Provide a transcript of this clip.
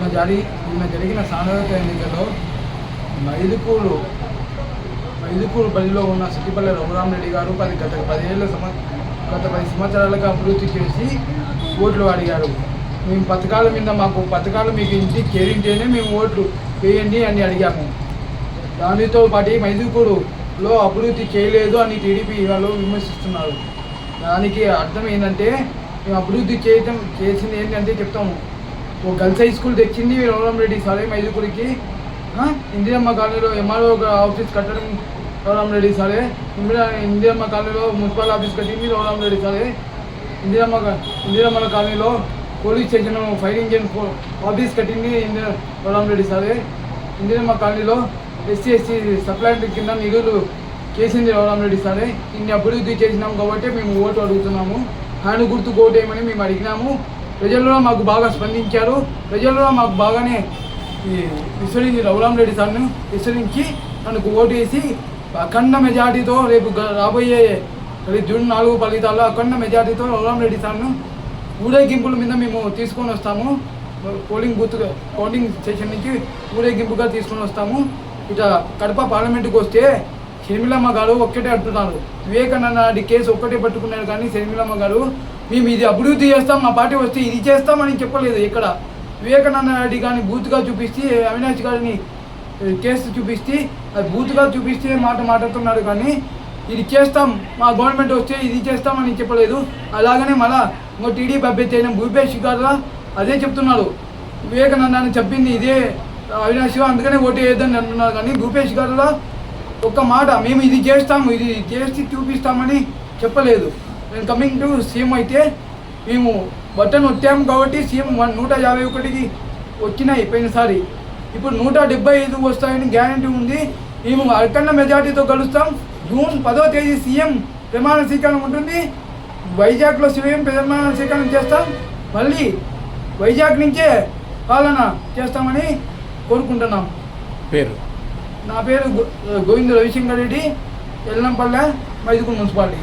నిన్న జరిగిన సాధారణ ఎన్నికల్లో మైదుకూరు బడిలో ఉన్న సిట్టిపల్లి రఘురామరెడ్డి గారు గత 10 సంవత్సరాలుగా అభివృద్ధి చేసి ఓట్లు అడిగారు. మేము పథకాల మీద పథకాలు మీకు ఇంటికి చేరింటేనే మేము ఓట్లు వేయండి అని అడిగాము. దానితో పాటు మైదుకూరులో అభివృద్ధి చేయలేదు అని టీడీపీ వాళ్ళు విమర్శిస్తున్నారు. దానికి అర్థం ఏంటంటే మేము అభివృద్ధి చేసింది ఏంటంటే చెప్తాము. ఓ గర్ల్స్ హై స్కూల్ తెచ్చింది రఘురామరెడ్డి సారే మైదుకూరికి. ఇందిరమ్మ కాలనీలో ఎంఆర్ఓ ఆఫీస్ కట్టడం రఘురామరెడ్డి సారే. ఇందిరమ్మ కాలనీలో మున్సిపల్ ఆఫీస్ కట్టింది రఘురామరెడ్డి సారే. ఇందిరమ్మ కాలనీలో police station fire engine office కట్టింది రఘురామరెడ్డి సారే. ఇందిరమ్మ కాలనీలో SC సప్లైంట్ కింద నిధులు చేసింది రఘురామరెడ్డి సారే. ఇన్ని అభివృద్ధి చేసినాము కాబట్టి మేము ఓటు అడుగుతున్నాము. ఆయన గుర్తు ఓటేయమని మేము అడిగినాము. ప్రజల్లో మాకు బాగా స్పందించారు. ప్రజల్లో మాకు బాగానే విశ్వరించి రఘురామరెడ్డి సార్ను విశ్వరించి మనకు ఓటు వేసి అఖండ మెజార్టీతో రేపు రాబోయే జూన్ 4 ఫలితాల్లో అఖండ మెజార్టీతో రఘురామరెడ్డి సార్ను ఊరేగింపుల మీద మేము తీసుకొని వస్తాము. పోలింగ్ బూత్ కౌంటింగ్ స్టేషన్ నుంచి ఊరేగింపుగా తీసుకొని వస్తాము. ఇక కడప పార్లమెంటుకి వస్తే షర్మిలమ్మ గారు ఒక్కటే అంటున్నారు. వివేకానంద రెడ్డి కేసు ఒక్కటే పట్టుకున్నారు కానీ షర్మిలమ్మ గారు మేము ఇది అభివృద్ధి చేస్తాం, మా పార్టీ వస్తే ఇది చేస్తామని చెప్పలేదు. ఇక్కడ వివేకానంద రెడ్డి కానీ బూత్గా చూపిస్తే, అవినాష్ గారిని కేసు చూపిస్తే అది బూత్గా చూపిస్తే మాట్లాడుతున్నాడు కానీ ఇది చేస్తాం, మా గవర్నమెంట్ వస్తే ఇది చేస్తామని చెప్పలేదు. అలాగనే మళ్ళా ఇంకో టీడీపీ అభ్యర్థి అయిన భూపేష్ గారు అదే చెప్తున్నాడు. వివేకానందాన్ని చెప్పింది ఇదే అవినాష్, అందుకనే ఓటు వేయద్దని అంటున్నారు. కానీ భూపేష్ గారిలో ఒక్క మాట మేము ఇది చేస్తాము, ఇది చేసి చూపిస్తామని చెప్పలేదు. నేను కమింగ్ టు సీఎం అయితే మేము బటన్ వచ్చాము కాబట్టి సీఎం 151కి వచ్చినాయి పోయినసారి. ఇప్పుడు 175 వస్తాయని గ్యారంటీ ఉంది. మేము అఖండ మెజార్టీతో కలుస్తాం. జూన్ 10వ తేదీ సీఎం ప్రమాణ స్వీకారం ఉంటుంది. వైజాగ్లో సీఎం ప్రమాణ స్వీకారం చేస్తాం. మళ్ళీ వైజాగ్ నుంచే పాలన చేస్తామని కోరుకుంటున్నాం. నా పేరు గోవింద రవిశంకర్ రెడ్డి, ఎల్లంపల్లె, మైదుకూరు మున్సిపాలిటీ.